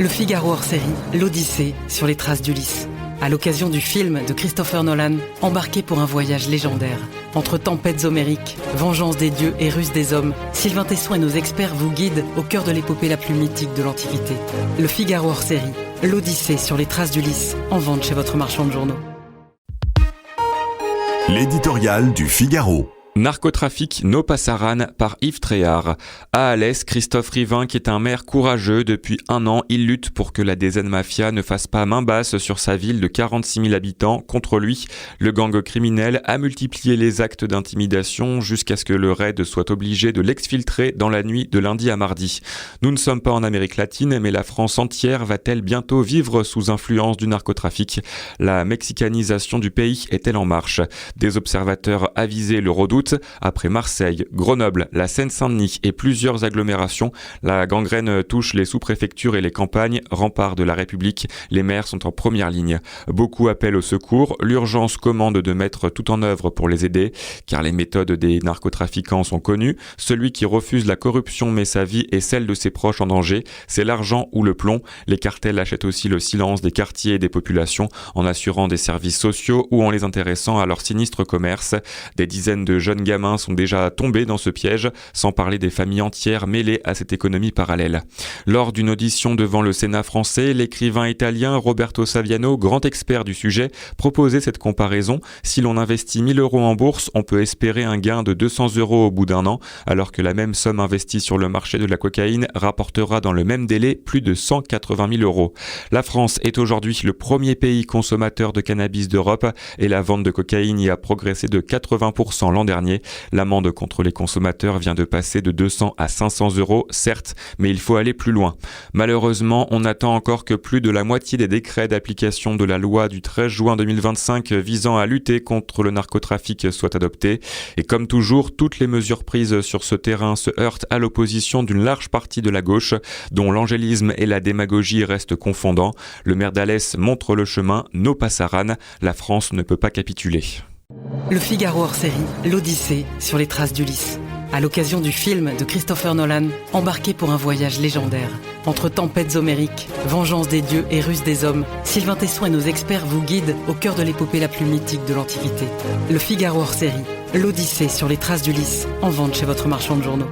Le Figaro hors série, l'Odyssée sur les traces d'Ulysse. À l'occasion du film de Christopher Nolan, embarqué pour un voyage légendaire. Entre tempêtes homériques, vengeance des dieux et ruse des hommes, Sylvain Tesson et nos experts vous guident au cœur de l'épopée la plus mythique de l'Antiquité. Le Figaro hors série, l'Odyssée sur les traces d'Ulysse, en vente chez votre marchand de journaux. L'éditorial du Figaro. Narcotrafic No Passaran par Yves Tréhard. À Alès, Christophe Rivin, qui est un maire courageux, depuis 1 an, il lutte pour que la DZ Mafia ne fasse pas main basse sur sa ville de 46 000 habitants. Contre lui, le gang criminel a multiplié les actes d'intimidation jusqu'à ce que le raid soit obligé de l'exfiltrer dans la nuit de lundi à mardi. Nous ne sommes pas en Amérique latine, mais la France entière va-t-elle bientôt vivre sous influence du narcotrafic? La mexicanisation du pays est-elle en marche? Des observateurs avisés le redoutent. Après Marseille, Grenoble, la Seine-Saint-Denis et plusieurs agglomérations, la gangrène touche les sous-préfectures et les campagnes, remparts de la République. Les maires sont en première ligne. Beaucoup appellent au secours. L'urgence commande de mettre tout en œuvre pour les aider, car les méthodes des narcotrafiquants sont connues. Celui qui refuse la corruption met sa vie et celle de ses proches en danger. C'est l'argent ou le plomb. Les cartels achètent aussi le silence des quartiers et des populations en assurant des services sociaux ou en les intéressant à leur sinistre commerce. Des dizaines de jeunes gamins sont déjà tombés dans ce piège, sans parler des familles entières mêlées à cette économie parallèle. Lors d'une audition devant le Sénat français, l'écrivain italien Roberto Saviano, grand expert du sujet, proposait cette comparaison. Si l'on investit 1 000 € en bourse, on peut espérer un gain de 200 € au bout d'1 an, alors que la même somme investie sur le marché de la cocaïne rapportera dans le même délai plus de 180 000 €. La France est aujourd'hui le premier pays consommateur de cannabis d'Europe et la vente de cocaïne y a progressé de 80% l'an dernier. L'amende contre les consommateurs vient de passer de 200 à 500 €, certes, mais il faut aller plus loin. Malheureusement, on attend encore que plus de la moitié des décrets d'application de la loi du 13 juin 2025 visant à lutter contre le narcotrafic soient adoptés. Et comme toujours, toutes les mesures prises sur ce terrain se heurtent à l'opposition d'une large partie de la gauche, dont l'angélisme et la démagogie restent confondants. Le maire d'Alès montre le chemin, No Passaran, la France ne peut pas capituler. Le Figaro hors série, l'Odyssée sur les traces d'Ulysse. À l'occasion du film de Christopher Nolan, embarqué pour un voyage légendaire. Entre tempêtes homériques, vengeance des dieux et ruse des hommes, Sylvain Tesson et nos experts vous guident au cœur de l'épopée la plus mythique de l'Antiquité. Le Figaro hors série, l'Odyssée sur les traces d'Ulysse, en vente chez votre marchand de journaux.